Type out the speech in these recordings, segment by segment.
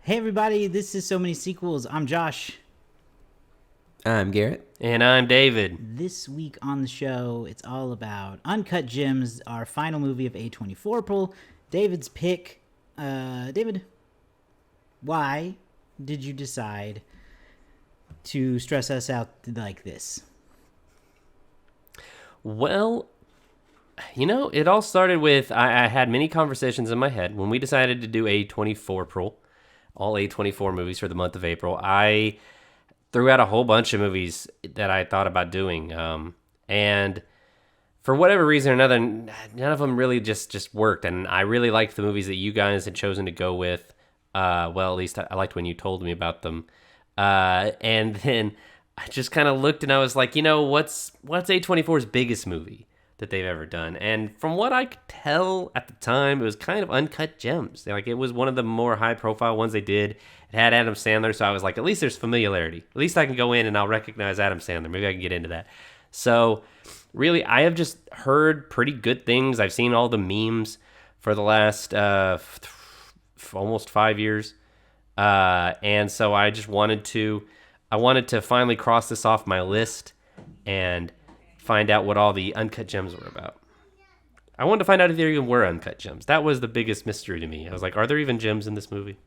Hey everybody, this is So Many Sequels. I'm Josh. I'm Garrett. And I'm David. This week on the show, it's all about Uncut Gems, our final movie of A24 April. David's pick. David, why did you decide to stress us out like this? Well, it all started with I had many conversations in my head when we decided to do A24 April, all A24 movies for the month of April. I threw out a whole bunch of movies that I thought about doing, and for whatever reason or another, none of them really just worked. And I really liked the movies that you guys had chosen to go with. Well, at least I liked when you told me about them. And then I just kind of looked and I was like, what's A24's biggest movie that they've ever done? And from what I could tell at the time, it was kind of Uncut Gems. It was one of the more high-profile ones they did. It had Adam Sandler, so I was like, at least there's familiarity. At least I can go in and I'll recognize Adam Sandler. Maybe I can get into that. So, really, I have just heard pretty good things. I've seen all the memes for the last almost 5 years. And so I just wanted to finally cross this off my list and find out what all the Uncut Gems were about. I wanted to find out if there even were Uncut Gems. That was the biggest mystery to me. I was like, are there even gems in this movie?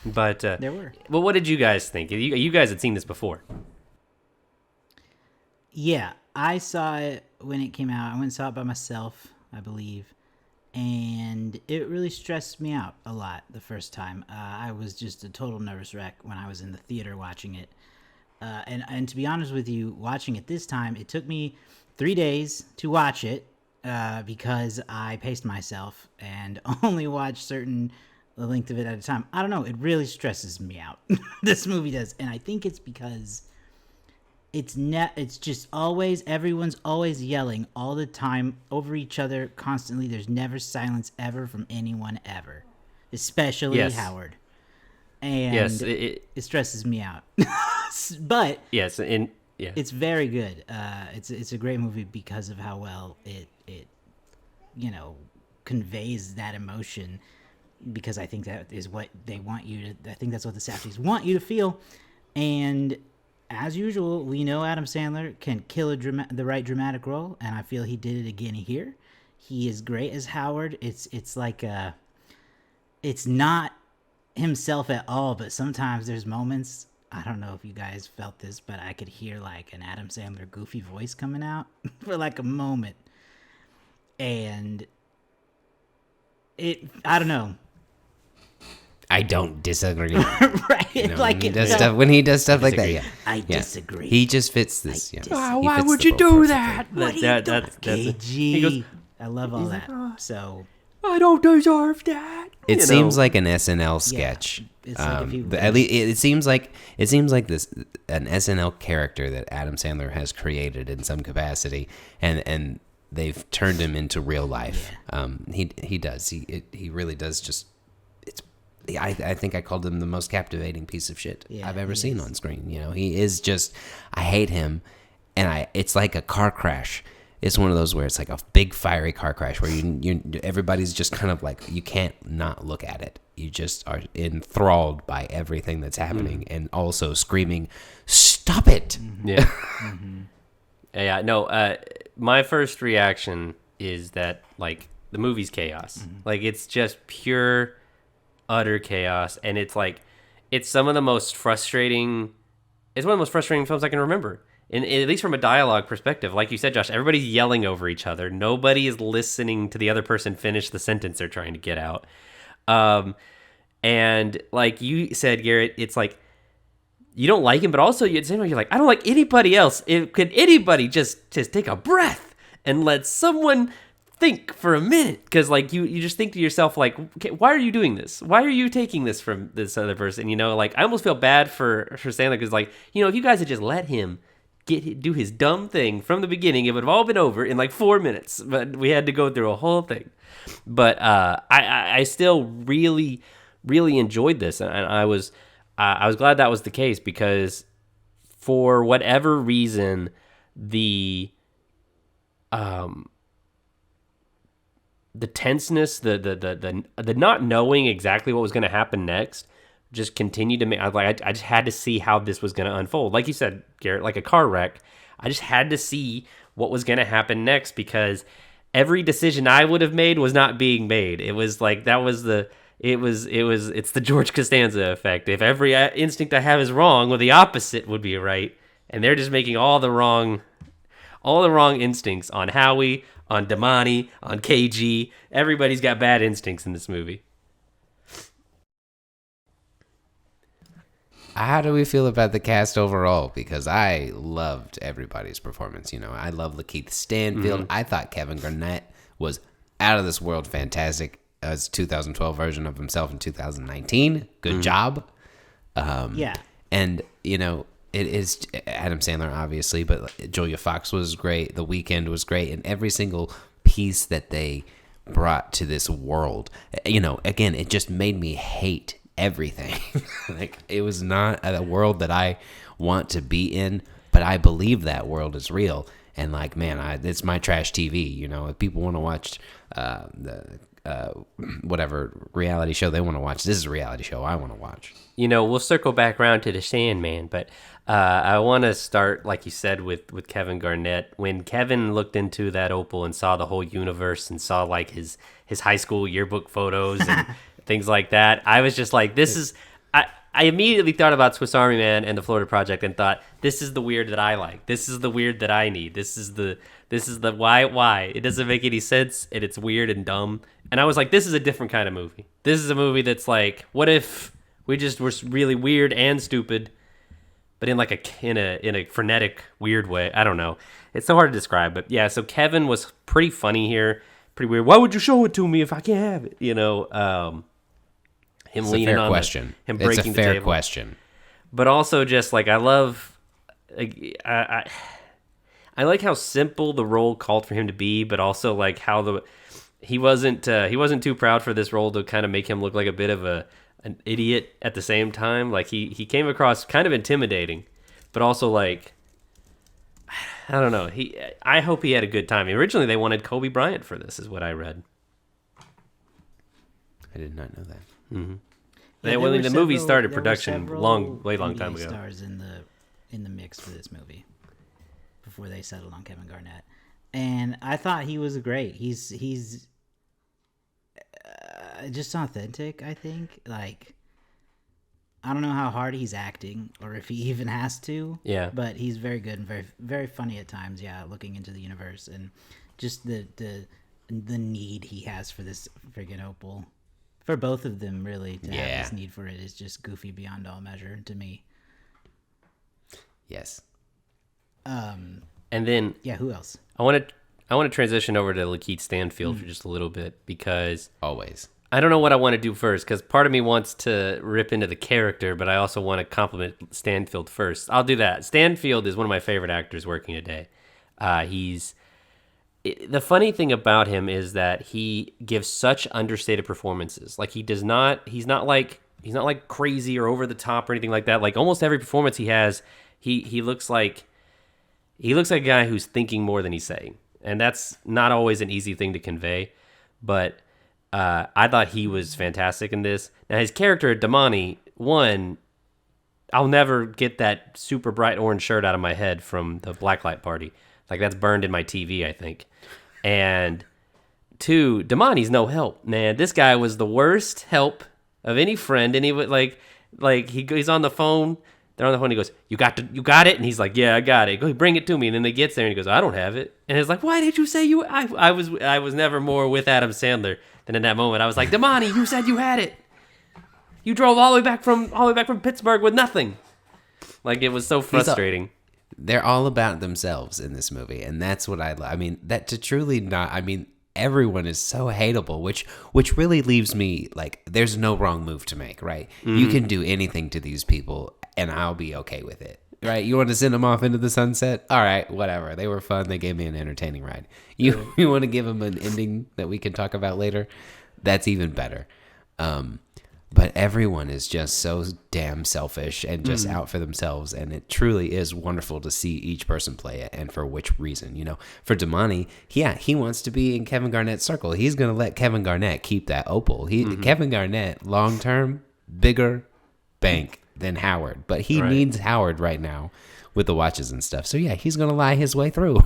But There were. Well, what did you guys think? You guys had seen this before. Yeah, I saw it when it came out. I went and saw it by myself, I believe. And it really stressed me out a lot the first time. I was just a total nervous wreck when I was in the theater watching it. And to be honest with you, watching it this time, it took me 3 days to watch it because I paced myself and only watched the length of it at a time. I don't know. It really stresses me out. This movie does. And I think it's because it's just always, everyone's always yelling all the time over each other constantly. There's never silence ever from anyone ever, especially Yes. Howard. And Yes, it stresses me out. But yes, and yeah. it's very good. It's a great movie because of how well it conveys that emotion, because I think that is what they want you to, I think that's what the Safdies want you to feel. And as usual, we know Adam Sandler can kill the right dramatic role, and I feel he did it again here. He is great as Howard. It's like it's not himself at all, but sometimes there's moments, I don't know if you guys felt this, but I could hear like an Adam Sandler goofy voice coming out for like a moment. And I don't know. I don't disagree. Right? When he does stuff like that, yeah. I disagree. He just fits this. Yeah. Why would you do that? What are you doing, KG? He goes, I love all that. So I don't deserve that. It seems like an SNL sketch. it's like if he but at least it seems like this an SNL character that Adam Sandler has created in some capacity, and they've turned him into real life. Yeah. He does. He really does. Just I think I called him the most captivating piece of shit I've ever seen on screen. He is just, I hate him, and it's like a car crash. It's one of those where it's like a big fiery car crash where everybody's just kind of like, you can't not look at it. You just are enthralled by everything that's happening, and also screaming, "Stop it!" Yeah. Yeah. No. My first reaction is that like the movie's chaos. Like it's just pure, utter chaos, and it's some of the most frustrating. It's one of the most frustrating films I can remember. And at least from a dialogue perspective, like you said, Josh, everybody's yelling over each other. Nobody is listening to the other person finish the sentence they're trying to get out. And like you said, Garrett, it's like you don't like him, but also at the same time you're like, I don't like anybody else. Could anybody just take a breath and let someone think for a minute? Because like you just think to yourself like, okay, why are you doing this? Why are you taking this from this other person? Like I almost feel bad for Sandler, because like if you guys had just let him do his dumb thing from the beginning, it would have all been over in like 4 minutes. But we had to go through a whole thing. But I still really, really enjoyed this, and I was glad that was the case, because for whatever reason, the the tenseness, the not knowing exactly what was going to happen next, just continued to make. I just had to see how this was going to unfold. Like you said, Garrett, like a car wreck. I just had to see what was going to happen next, because every decision I would have made was not being made. It was like it's the George Costanza effect. If every instinct I have is wrong, well, the opposite would be right, and they're just making all the wrong instincts on Howie, on Damani, on KG. Everybody's got bad instincts in this movie. How do we feel about the cast overall? Because I loved everybody's performance. You know, I love Lakeith Stanfield. Mm-hmm. I thought Kevin Garnett was out of this world fantastic as 2012 version of himself in 2019. Good job. Yeah. And, you know, it is Adam Sandler, obviously, but Julia Fox was great. The Weeknd was great. And every single piece that they brought to this world, you know, again, it just made me hate everything. Like, it was not a world that I want to be in, but I believe that world is real. And like, man, it's my trash TV. You know, if people want to watch whatever reality show they want to watch, this is a reality show I want to watch. You know, we'll circle back around to the Sandman, but I want to start, like you said, with Kevin Garnett. When Kevin looked into that opal and saw the whole universe and saw like his high school yearbook photos and things like that, I was just like, this is... I immediately thought about Swiss Army Man and the Florida Project and thought, this is the weird that I like. This is the weird that I need. This is the why. It doesn't make any sense, and it's weird and dumb. And I was like, this is a different kind of movie. This is a movie that's like, what if we just were really weird and stupid, but in like in a frenetic, weird way. I don't know. It's so hard to describe, but yeah. So Kevin was pretty funny here, pretty weird. Why would you show it to me if I can't have it? You know, him leaning on question. Him breaking the table. It's a fair question. But also just like, I love, I like how simple the role called for him to be, but also like how he wasn't too proud for this role to kind of make him look like a bit of an idiot at the same time. Like he came across kind of intimidating, but also like, I don't know. I hope he had a good time. Originally they wanted Kobe Bryant for this, is what I read. I did not know that. Mm-hmm. Yeah, when the movie started there were production several long time NBA ago. Stars in the mix for this movie before they settled on Kevin Garnett, and I thought he was great. He's just authentic. I think, like, I don't know how hard he's acting or if he even has to. Yeah, but he's very good and very very funny at times. Yeah, looking into the universe and just the need he has for this friggin' opal. For both of them, really, to have this need for it is just goofy beyond all measure to me. Yes. And then who else? I want to transition over to Lakeith Stanfield for just a little bit, because Always. I don't know what I want to do first, because part of me wants to rip into the character, but I also want to compliment Stanfield first. I'll do that. Stanfield is one of my favorite actors working today. The funny thing about him is that he gives such understated performances. Like he's not like crazy or over the top or anything like that. Like almost every performance he has, he looks like a guy who's thinking more than he's saying. And that's not always an easy thing to convey, but I thought he was fantastic in this. Now his character Damani, I'll never get that super bright orange shirt out of my head from the Blacklight Party. Like that's burned in my TV, I think. And 2, Damani's no help, man. This guy was the worst help of any friend, and he would he's on the phone. They're on the phone. He goes, "You got it," and he's like, "Yeah, I got it." Go bring it to me, and then they gets there, and he goes, "I don't have it." And it's like, "Why did you say you?" I was never more with Adam Sandler than in that moment. I was like, "Damani, you said you had it. You drove all the way back from Pittsburgh with nothing." Like it was so frustrating. They're all about themselves in this movie, and that's what I love. I mean, that to truly not. I mean, everyone is so hateable, which really leaves me like, there's no wrong move to make, right? Mm-hmm. You can do anything to these people, and I'll be okay with it, right? You want to send them off into the sunset? All right, whatever. They were fun. They gave me an entertaining ride. You want to give them an ending that we can talk about later? That's even better. but everyone is just so damn selfish and just out for themselves, and it truly is wonderful to see each person play it and for which reason. For Damani, he wants to be in Kevin Garnett's circle. He's gonna let Kevin Garnett keep that opal. Kevin Garnett long term bigger bank than Howard, but he needs Howard right now with the watches and stuff. So he's gonna lie his way through.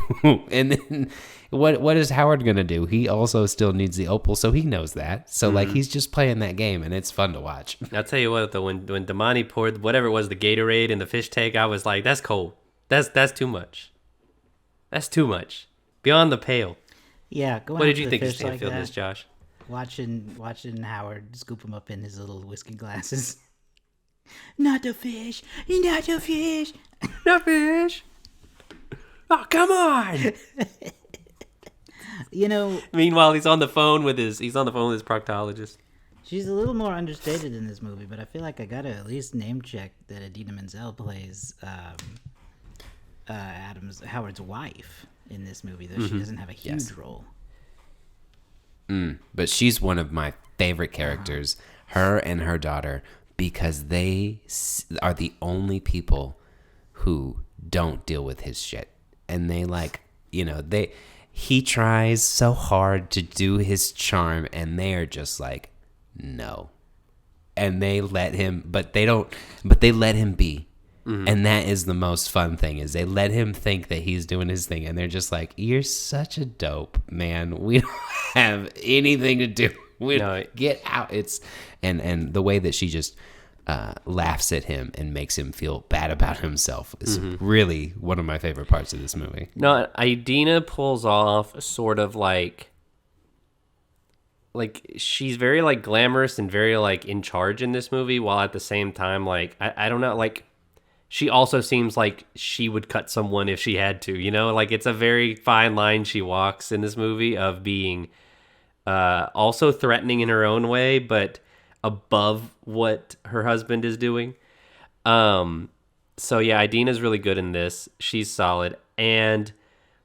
And then what is Howard gonna do? He also still needs the opal, so he knows that. So he's just playing that game, and it's fun to watch. I'll tell you what, though, when Damani poured whatever it was, the Gatorade and the fish tank, I was like, that's cold. That's too much. That's too much. Beyond the pale. Yeah. What did you think of Stanfield this, Josh? Watching Howard scoop him up in his little whiskey glasses. Not the fish. Not the fish. Not fish. Oh, come on. Meanwhile, he's on the phone with his proctologist. She's a little more understated in this movie, but I feel like I gotta at least name check that Idina Menzel plays Howard's wife in this movie, though she doesn't have a huge role. But she's one of my favorite characters, her and her daughter, because they are the only people who don't deal with his shit. And he tries so hard to do his charm, and they are just like, no. And they let him, but they let him be. And that is the most fun thing, is they let him think that he's doing his thing, and they're just like, you're such a dope, man. We don't have anything to do. Get out. And the way that she just laughs at him and makes him feel bad about himself is really one of my favorite parts of this movie. No, Idina pulls off sort of like she's very like glamorous and very like in charge in this movie, while at the same time, like I don't know, like she also seems like she would cut someone if she had to, like it's a very fine line she walks in this movie of being also threatening in her own way, but above what her husband is doing. So yeah, Idina's really good in this. She's solid. And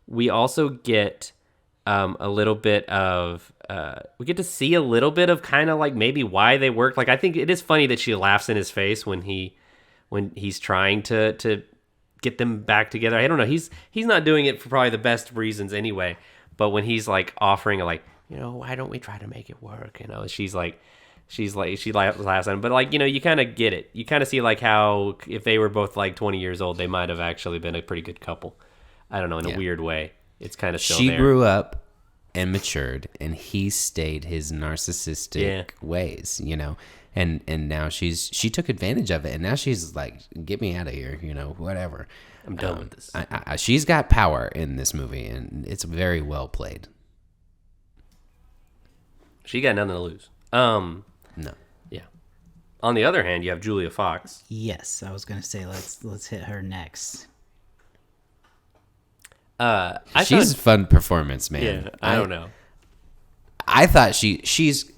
we also get a little bit of we get to see a little bit of kind of like maybe why they work. Like I think it is funny that she laughs in his face when he's trying to get them back together. I don't know. He's not doing it for probably the best reasons anyway. But when he's like offering like, why don't we try to make it work? She laughs at him, but like, you kind of get it. You kind of see like how if they were both like 20 years old, they might have actually been a pretty good couple. I don't know, in a weird way. It's kind of still she there. grew up and matured, and he stayed his narcissistic ways, and now she took advantage of it, and now she's like, get me out of here, whatever. I'm done with this. She's got power in this movie, and it's very well played. She got nothing to lose. No. Yeah. On the other hand, you have Julia Fox. Yes, I was gonna say let's hit her next. She's a fun performance, man. Yeah, I don't know. I thought she's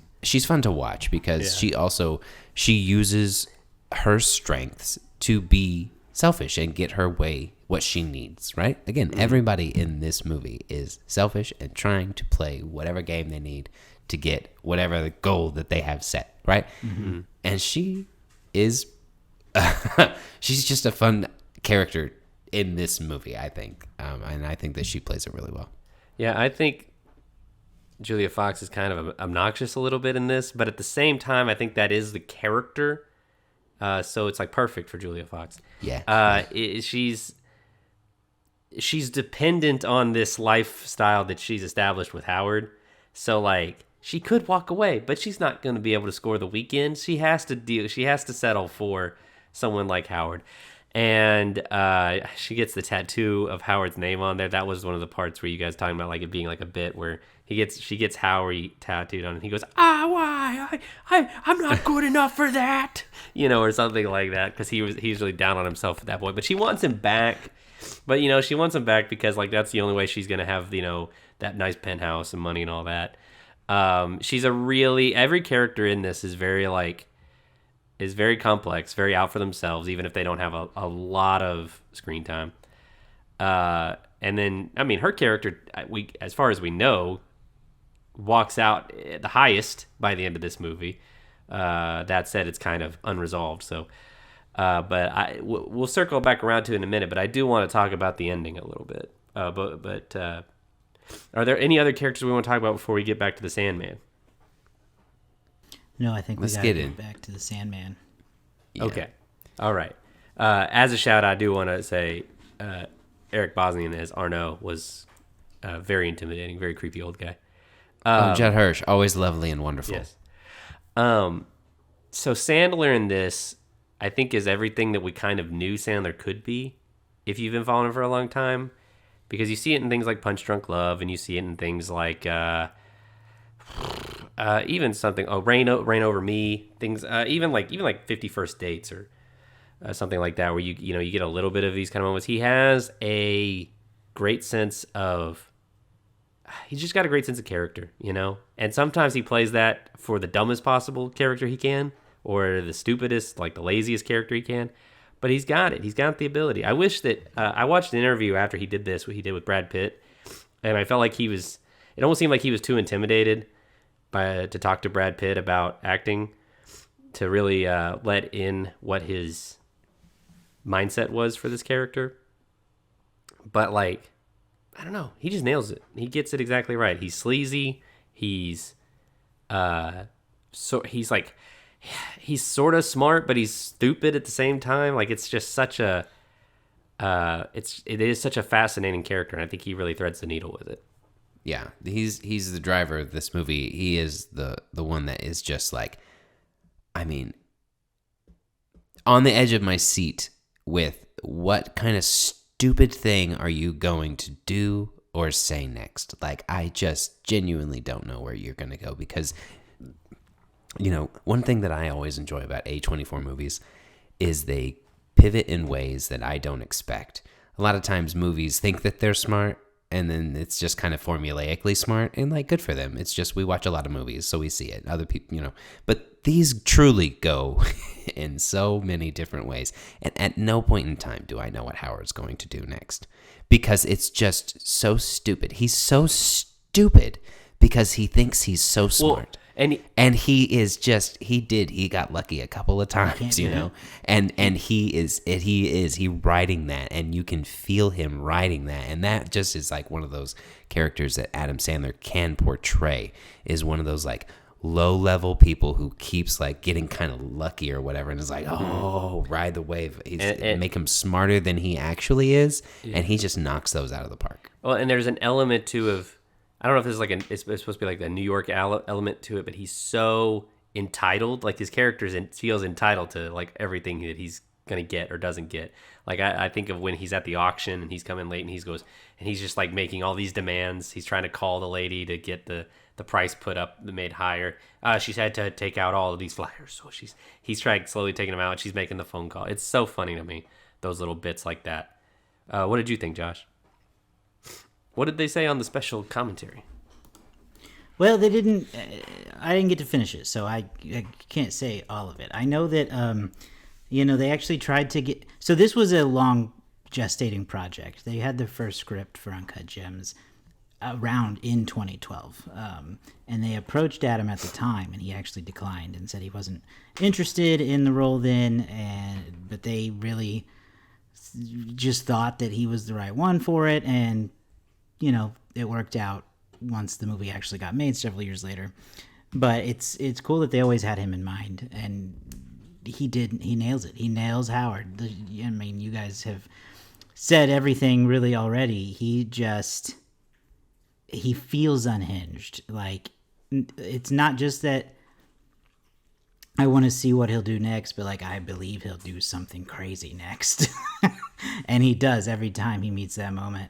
fun to watch because she uses her strengths to be selfish and get her way what she needs, right? Again, everybody in this movie is selfish and trying to play whatever game they need to get whatever the goal that they have set, right? Mm-hmm. And she is she's just a fun character in this movie, I think. And I think that she plays it really well. Yeah, I think Julia Fox is kind of obnoxious a little bit in this, but at the same time, I think that is the character. So it's like perfect for Julia Fox. Yeah. She's dependent on this lifestyle that she's established with Howard. So like she could walk away, but she's not going to be able to score the weekend. She has to settle for someone like Howard. And she gets the tattoo of Howard's name on there. That was one of the parts where you guys talking about like it being like a bit where she gets Howard tattooed on, and he goes, why? I'm not good enough for that, or something like that, because he's really down on himself at that point. But she wants him back. But she wants him back because like that's the only way she's gonna have that nice penthouse and money and all that. Every character in this is very complex, very out for themselves, even if they don't have a lot of screen time. And then, I mean, her character, as far as we know, walks out the highest by the end of this movie. That said, it's kind of unresolved. So, but we'll circle back around to it in a minute. But I do want to talk about the ending a little bit. But are there any other characters we want to talk about before we get back to the Sandman? No, I think we Let's got get to in. get back to the Sandman. Yeah. Okay. All right. As a shout, I do want to say Eric Bosnian as Arnaud was very intimidating, very creepy old guy. Judd Hirsch, always lovely and wonderful. Yes. So Sandler in this, I think, is everything that we kind of knew Sandler could be if you've been following him for a long time. Because you see it in things like Punch Drunk Love, and you see it in things like even something Rain Over Me, things even like 50 First Dates or something like that, where you get a little bit of these kind of moments. He has a great sense of he's just got a great sense of character, and sometimes he plays that for the dumbest possible character he can, or the stupidest, like the laziest character he can. But he's got it. He's got the ability. I wish that I watched an interview after he did this, what he did with Brad Pitt, and I felt like it almost seemed like he was too intimidated to talk to Brad Pitt about acting, to really let in what his mindset was for this character. But I don't know, he just nails it. He gets it exactly right. He's sleazy. He's he's sort of smart, but he's stupid at the same time. It's just such a it is such a fascinating character, and I think he really threads the needle with it. Yeah, he's the driver of this movie. He is the one that is just on the edge of my seat with what kind of stupid thing are you going to do or say next? I just genuinely don't know where you're going to go, because one thing that I always enjoy about A24 movies is they pivot in ways that I don't expect. A lot of times movies think that they're smart, and then it's just kind of formulaically smart, and good for them. It's just, we watch a lot of movies, so we see it. Other people, but these truly go in so many different ways. And at no point in time do I know what Howard's going to do next, because it's just so stupid. He's so stupid because he thinks he's so smart. And he got lucky a couple of times, and he riding that, and you can feel him riding that. And that just is one of those characters that Adam Sandler can portray, is one of those low level people who keeps getting kind of lucky or whatever, and is ride the wave. And make him smarter than he actually is. Yeah. And he just knocks those out of the park. Well, and there's an element too of, I don't know if this is it's supposed to be a New York element to it, but he's so entitled. His character feels entitled to everything that he's gonna get or doesn't get. I think of when he's at the auction and he's coming late, and he's just making all these demands. He's trying to call the lady to get the price put up, made higher. She's had to take out all of these flyers, so he's trying slowly taking them out, and she's making the phone call. It's so funny to me, those little bits like that. What did you think, Josh? What did they say on the special commentary? Well, they didn't. I didn't get to finish it, so I can't say all of it. I know that they actually tried to get. So this was a long gestating project. They had their first script for Uncut Gems around in 2012, and they approached Adam at the time, and he actually declined and said he wasn't interested in the role then. But they really just thought that he was the right one for it, and it worked out once the movie actually got made several years later. But it's cool that they always had him in mind, and he nails it. He nails Howard. You guys have said everything really already. He feels unhinged. It's not just that I want to see what he'll do next, but I believe he'll do something crazy next. And he does every time he meets that moment.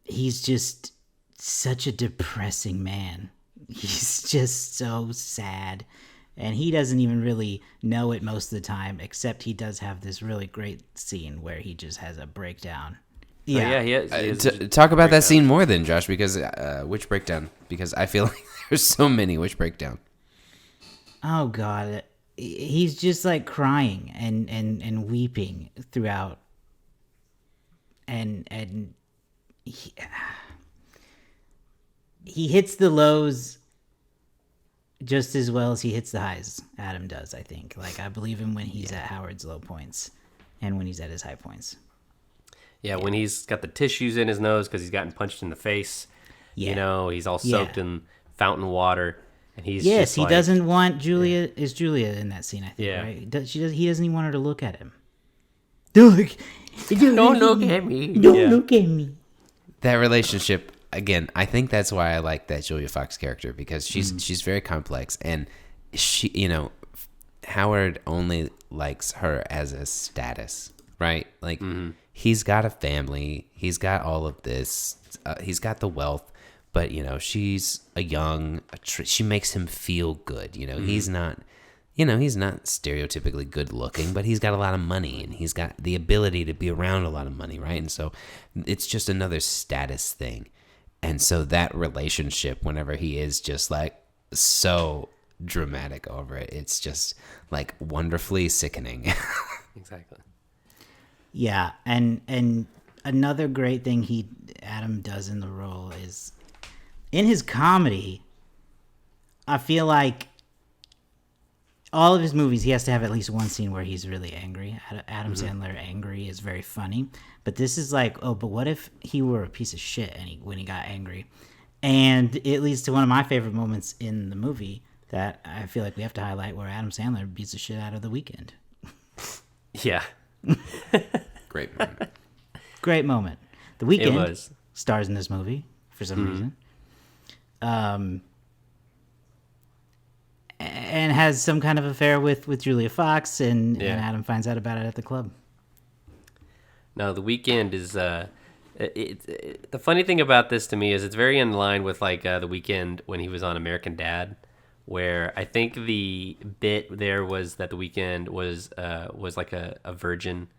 He's just such a depressing man. He's just so sad, and he doesn't even really know it most of the time, except he does have this really great scene where he just has a breakdown. Yeah, he has talk about that scene more then, Josh, because which breakdown? Because I feel like there's so many. Which breakdown? Oh God, he's just crying and weeping throughout, and he hits the lows just as well as he hits the highs. Adam does, I think. Like, I believe him when he's at Howard's low points and when he's at his high points. Yeah, when he's got the tissues in his nose because he's gotten punched in the face. Yeah. You know, he's all soaked in fountain water. And he's yes, just he like, doesn't want Julia. Is Julia in that scene? I think. Yeah. Right. He doesn't even want her to look at him. Don't look at me. Don't look at me. That relationship again. I think that's why I like that Julia Fox character, because she's very complex, and she, you know, Howard only likes her as a status, right? Like he's got a family, he's got all of this, he's got the wealth. But, you know, she's she makes him feel good. You know, he's not stereotypically good looking, but he's got a lot of money and he's got the ability to be around a lot of money, right? And so it's just another status thing. And so that relationship, whenever he is just like so dramatic over it, it's just like wonderfully sickening. Exactly. Yeah. And another great thing Adam does in the role is, in his comedy, I feel like all of his movies, he has to have at least one scene where he's really angry. Adam Sandler angry is very funny. But this is like, oh, but what if he were a piece of shit when he got angry? And it leads to one of my favorite moments in the movie that I feel like we have to highlight, where Adam Sandler beats the shit out of The Weeknd. Yeah. Great moment. Great moment. The It Weeknd was. stars in this movie for some reason. And has some kind of affair with Julia Fox, and Adam finds out about it at the club. No, The Weeknd is the funny thing about this to me is it's very in line with like The Weeknd when he was on American Dad, where I think the bit there was that The Weeknd was like a virgin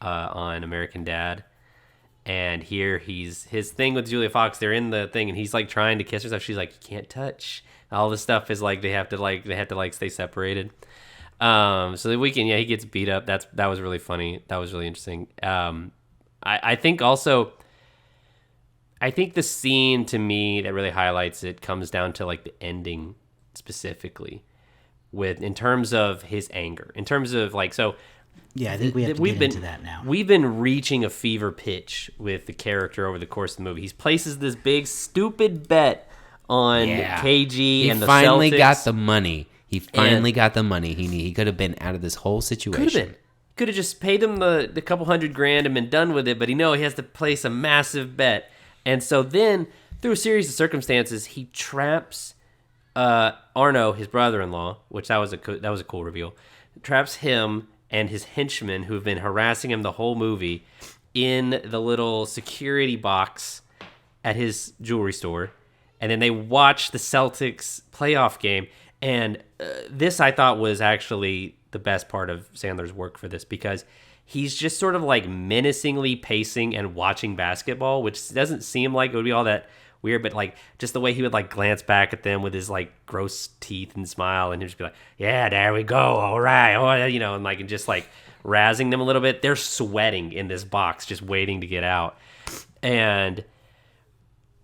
on American Dad. And here his thing with Julia Fox, they're in the thing and he's like trying to kiss her stuff. She's like, you can't touch. All this stuff is like they have to stay separated. So The Weeknd, he gets beat up. That was really funny. That was really interesting. I think also, I think the scene to me that really highlights it comes down to like the ending specifically, in terms of his anger, in terms of like so. Yeah, I think we have to get into that now. We've been reaching a fever pitch with the character over the course of the movie. He places this big stupid bet on KG and the Celtics. He finally got the money. He finally got the money he needed. He could have been out of this whole situation. Could have just paid him the couple $100,000 and been done with it, but he has to place a massive bet. And so then, through a series of circumstances, he traps Arno, his brother-in-law, which that was a cool reveal. Traps him and his henchmen, who've been harassing him the whole movie, in the little security box at his jewelry store. And then they watch the Celtics playoff game. And this, I thought, was actually the best part of Sandler's work for this, because he's just sort of like menacingly pacing and watching basketball, which doesn't seem like it would be all that weird, but like just the way he would like glance back at them with his like gross teeth and smile, and he'd just be like, yeah, there we go, all right, and just like razzing them a little bit. They're sweating in this box just waiting to get out, and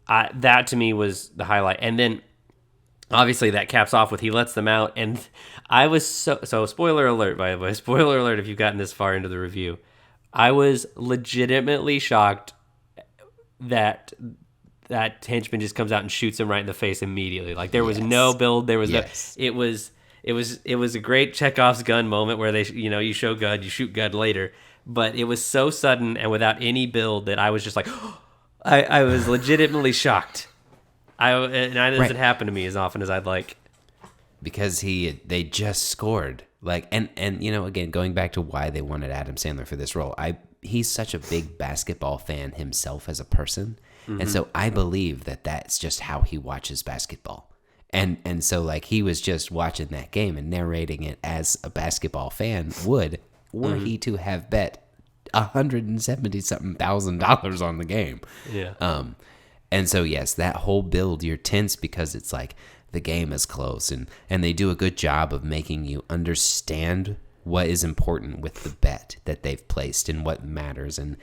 that to me was the highlight. And then obviously that caps off with he lets them out, and I was so spoiler alert, by the way, spoiler alert if you've gotten this far into the review. I was legitimately shocked that henchman just comes out and shoots him right in the face immediately. Like there was no build. There was it was a great Chekhov's gun moment where they, you show Gud, you shoot Gud later, but it was so sudden and without any build that I was just like, I was legitimately shocked. It doesn't happen to me as often as I'd like. Because they just scored. Like, and again, going back to why they wanted Adam Sandler for this role, he's such a big basketball fan himself as a person. Mm-hmm. And so I believe that that's just how he watches basketball. And so like he was just watching that game and narrating it as a basketball fan would, were he to have bet $170,000 on the game. Yeah. And so yes, that whole build, you're tense because it's like the game is close, and they do a good job of making you understand what is important with the bet that they've placed and what matters and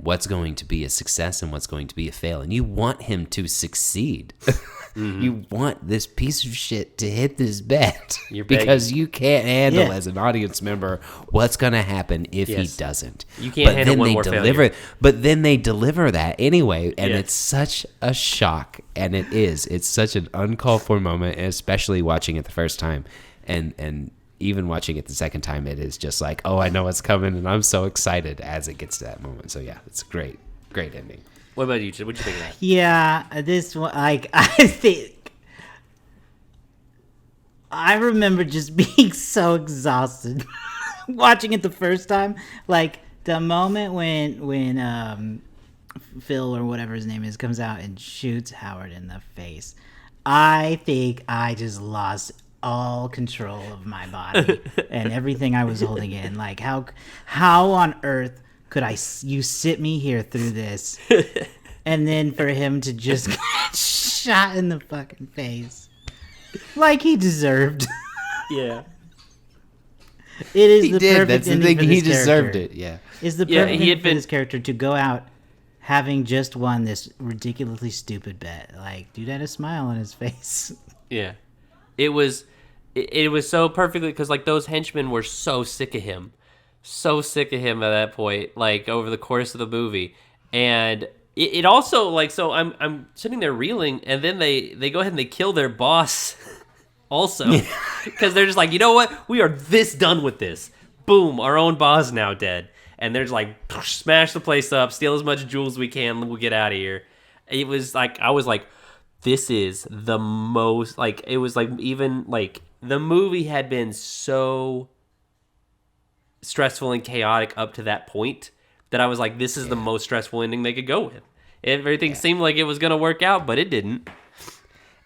what's going to be a success and what's going to be a fail. And you want him to succeed. You want this piece of shit to hit this bet because you can't handle as an audience member what's going to happen if he doesn't. You can't handle one more failure. But then they deliver that anyway, and it's such a shock. And it's such an uncalled for moment, especially watching it the first time. And even watching it the second time, it is just like, oh, I know what's coming, and I'm so excited as it gets to that moment. So yeah, it's a great ending. What about you? What'd you think of that? Yeah, this one, like, I think I remember just being so exhausted watching it the first time. Like the moment when Phil or whatever his name is comes out and shoots Howard in the face, I think I just lost all control of my body and everything I was holding in. Like how on earth could you sit me here through this and then for him to just get shot in the fucking face like he deserved. Yeah, it is he the did. perfect That's the ending thing. for He this deserved character. it. Yeah, Is the perfect he ending had for been this character to go out having just won this ridiculously stupid bet. Like, dude had a smile on his face. Yeah, it was so perfectly because like those henchmen were so sick of him at that point. Like over the course of the movie, and it also like so I'm sitting there reeling, and then they go ahead and they kill their boss, also because they're just like, you know what, we are this done with this. Boom, our own boss now dead, and they're just like smash the place up, steal as much jewels as we can, we'll get out of here. It was like I was like, this is the most like it was like even like. The movie had been so stressful and chaotic up to that point that I was like, this is the most stressful ending they could go with. Everything seemed like it was going to work out, but it didn't.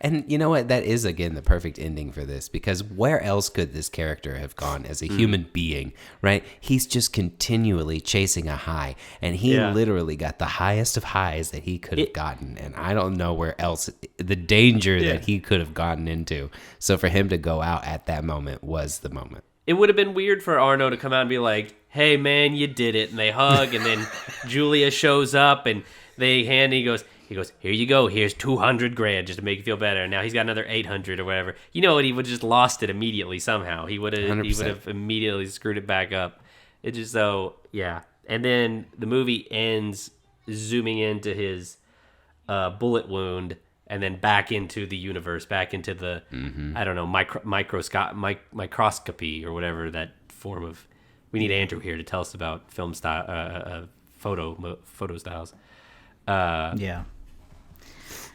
And you know what? That is, again, the perfect ending for this, because where else could this character have gone as a human being, right? He's just continually chasing a high, and he literally got the highest of highs that he could have gotten, and I don't know where else, the danger that he could have gotten into. So for him to go out at that moment was the moment. It would have been weird for Arno to come out and be like, hey, man, you did it, and they hug, and then Julia shows up, and he goes, here you go. Here's $200,000 just to make you feel better. And now he's got another 800 or whatever. You know what? He would have just lost it immediately somehow. He would have immediately screwed it back up. It just And then the movie ends zooming into his bullet wound, and then back into the universe, back into the I don't know microscopy or whatever that form of. We need Andrew here to tell us about film style, photo styles.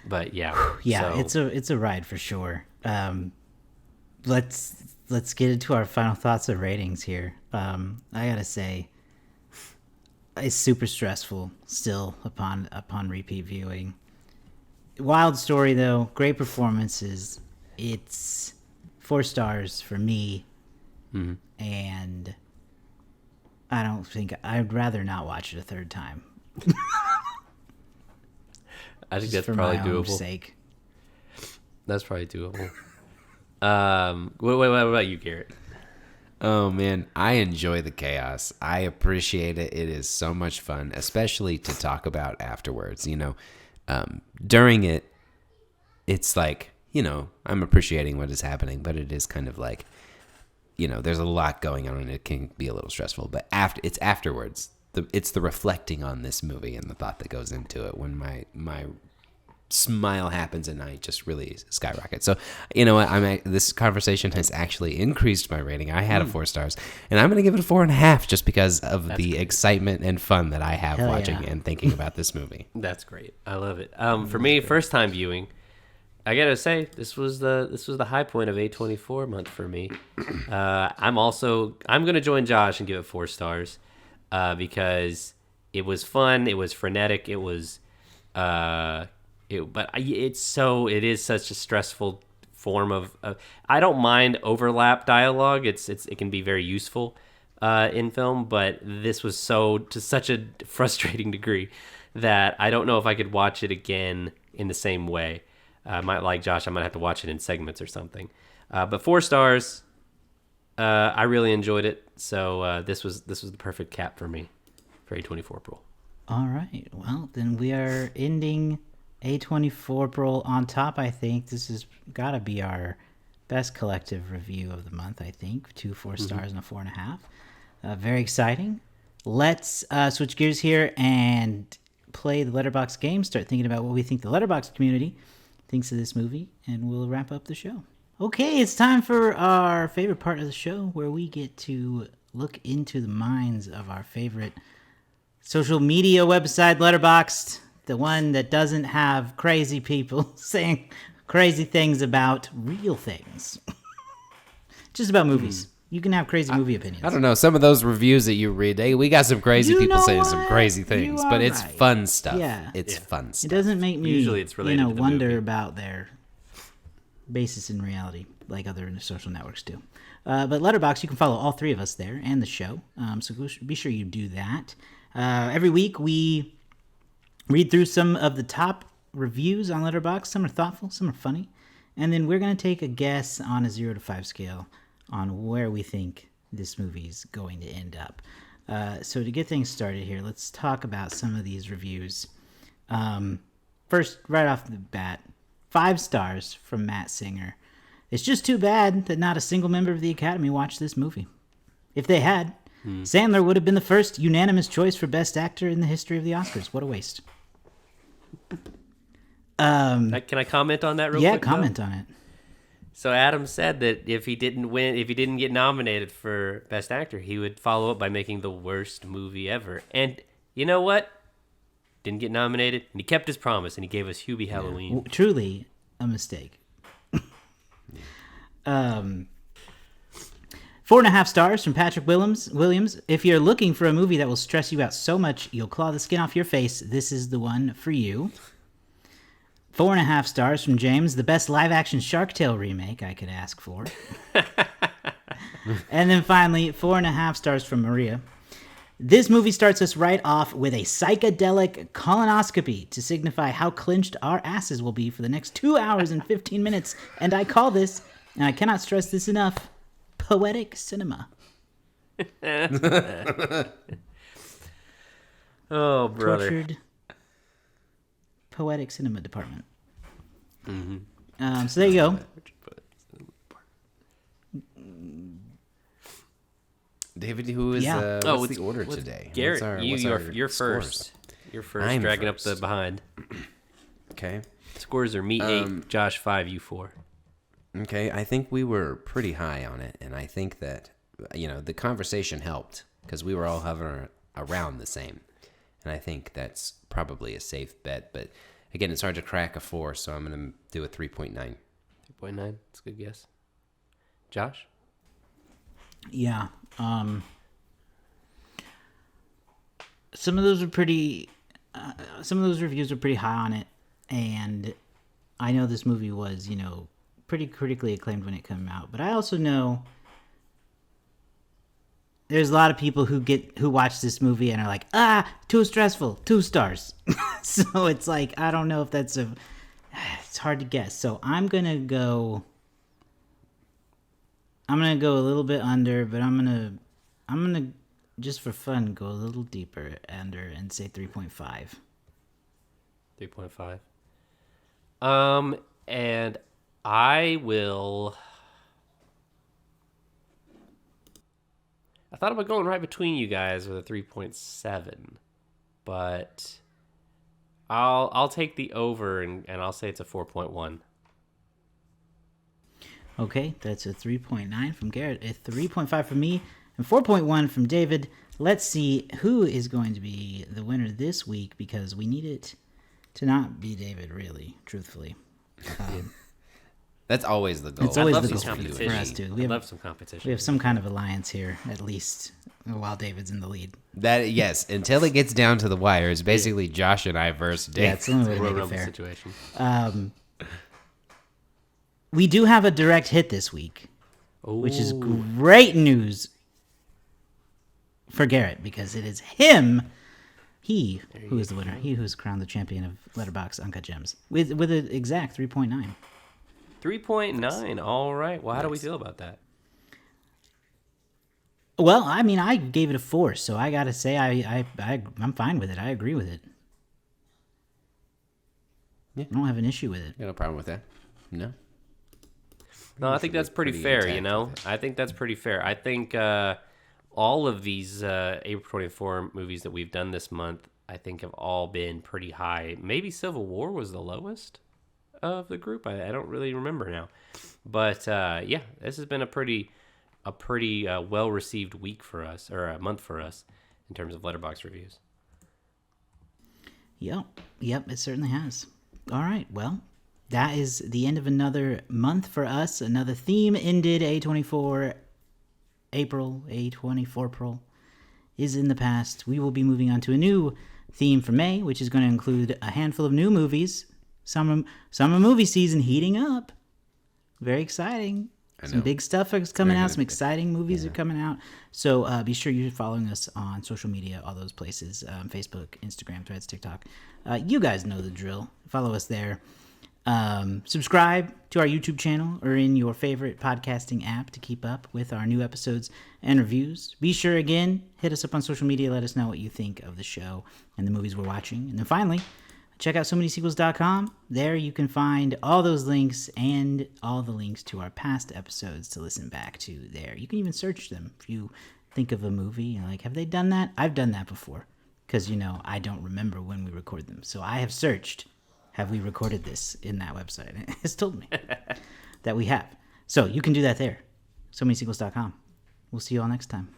But it's a ride for sure. Let's get into our final thoughts of ratings here. I gotta say, it's super stressful still upon repeat viewing. Wild story though, great performances. It's 4 stars for me, and I'd rather not watch it a third time. I think Just that's probably doable. Sake. That's probably doable. What about you, Garrett? Oh man, I enjoy the chaos. I appreciate it. It is so much fun, especially to talk about afterwards. You know, during it, it's like, you know, I'm appreciating what is happening, but it is kind of like, you know, there's a lot going on and it can be a little stressful. But it's afterwards. It's the reflecting on this movie and the thought that goes into it when my smile happens and I just really skyrocket. So, you know what? This conversation has actually increased my rating. I had a 4 stars, and I'm going to give it a 4.5 just because of the excitement and fun that I have watching and thinking about this movie. That's great. I love it. For me, first time viewing, I gotta say this was the high point of A24 month for me. I'm gonna join Josh and give it 4 stars. Because it was fun, it was frenetic, it is such a stressful form of. I don't mind overlap dialogue; it can be very useful in film, but this was to such a frustrating degree that I don't know if I could watch it again in the same way. Like Josh, I might have to watch it in segments or something. But 4 stars. I really enjoyed it. So this was the perfect cap for me for A24 April. All right. Well, then we are ending A24 April on top, I think. This has got to be our best collective review of the month, I think. 2 4 stars and a 4.5. Very exciting. Let's switch gears here and play the Letterboxd game. Start thinking about what we think the Letterboxd community thinks of this movie, and we'll wrap up the show. Okay, it's time for our favorite part of the show, where we get to look into the minds of our favorite social media website, Letterboxd, the one that doesn't have crazy people saying crazy things about real things. Just about movies. You can have crazy movie opinions. I don't know. Some of those reviews that you read, we got some crazy people saying some crazy things, but it's fun stuff. Yeah. It's fun stuff. It doesn't make me, Usually it's related to the wonder movie. about their basis in reality, like other social networks do. But Letterboxd, you can follow all three of us there and the show. So be sure you do that. Every week we read through some of the top reviews on Letterboxd. Some are thoughtful, some are funny. And then we're going to take a guess on a 0 to 5 scale on where we think this movie's going to end up. So to get things started here, let's talk about some of these reviews. First, right off the bat, 5 stars from Matt Singer. It's just too bad that not a single member of the Academy watched this movie. If they had, Sandler would have been the first unanimous choice for Best Actor in the history of the Oscars. What a waste. Can I comment on that real quick? Yeah, comment on it. So Adam said that if he didn't get nominated for Best Actor, he would follow up by making the worst movie ever. And you know what? Didn't get nominated, and he kept his promise, and he gave us Hubie Halloween. Truly a mistake. 4.5 stars from Patrick Williams. If you're looking for a movie that will stress you out so much you'll claw the skin off your face, this is the one for you. 4.5 stars from James. The best live-action Shark Tale remake I could ask for. And then finally, 4.5 stars from Maria. This movie starts us right off with a psychedelic colonoscopy to signify how clenched our asses will be for the next 2 hours and 15 minutes. And I call this, and I cannot stress this enough, poetic cinema. Oh, brother. Tortured poetic cinema department. So there you go. David, who is Yeah. what's the order today? Garrett, What's our you're scores? first. You're first, I'm dragging first. up the behind. Okay. Scores are me 8, Josh 5, you 4. Okay, I think we were pretty high on it, and I think that, the conversation helped because we were all hovering around the same. And I think that's probably a safe bet. But again, it's hard to crack a 4, so I'm going to do a 3.9. 3.9, that's a good guess. Josh? Yeah. Some of those are pretty. Some of those reviews are pretty high on it, and I know this movie was, pretty critically acclaimed when it came out. But I also know there's a lot of people who watch this movie and are like, too stressful, 2 stars. So it's like, I don't know if it's hard to guess. So I'm gonna go a little bit under, but I'm gonna just for fun go a little deeper under and say 3.5. 3.5. And I thought about going right between you guys with a 3.7, but I'll take the over and I'll say it's a 4.1. Okay, that's a 3.9 from Garrett, a 3.5 from me, and 4.1 from David. Let's see who is going to be the winner this week, because we need it to not be David, really, truthfully. That's always the goal. It's always I'd love the some goal competition. for us, too. I'd love some competition. We have some kind of alliance here, at least, while David's in the lead. Yes, until it gets down to the wire, it's basically Josh and I versus Dave. Yeah, it's the only way to Royal make it Rumble fair. situation. We do have a direct hit this week, which is Ooh. great news for Garrett, because it is him, he who is the winner, he who's crowned the champion of Letterboxd Uncut Gems, with an exact 3.9. 3.9. All right. Well, how do we feel about that? Well, I mean, I gave it a 4, so I gotta say I'm fine with it. I agree with it. Yeah. I don't have an issue with it. Got no problem with that. No. No, I think that's pretty fair, intact you know? with it. I think that's pretty fair. I think all of these April 24 movies that we've done this month, I think have all been pretty high. Maybe Civil War was the lowest of the group. I don't really remember now. But yeah, this has been a pretty well-received week for us, or a month for us, in terms of Letterboxd reviews. Yep, it certainly has. All right, well, that is the end of another month for us. Another theme ended. A24 April is in the past. We will be moving on to a new theme for May, which is going to include a handful of new movies. Summer movie season heating up. Very exciting. Some big stuff is coming out. Some exciting movies are coming out. So be sure you're following us on social media, all those places, Facebook, Instagram, Threads, TikTok. You guys know the drill. Follow us there. Subscribe to our YouTube channel or in your favorite podcasting app to keep up with our new episodes and reviews. Be sure, again, hit us up on social media. Let us know what you think of the show and the movies we're watching. And then finally, check out SoManySequels.com. There you can find all those links and all the links to our past episodes to listen back to there. You can even search them if you think of a movie. Like, have they done that? I've done that before because, I don't remember when we record them. So I have searched, have we recorded this in that website? It's told me that we have. So you can do that there. SoManySequels.com. We'll see you all next time.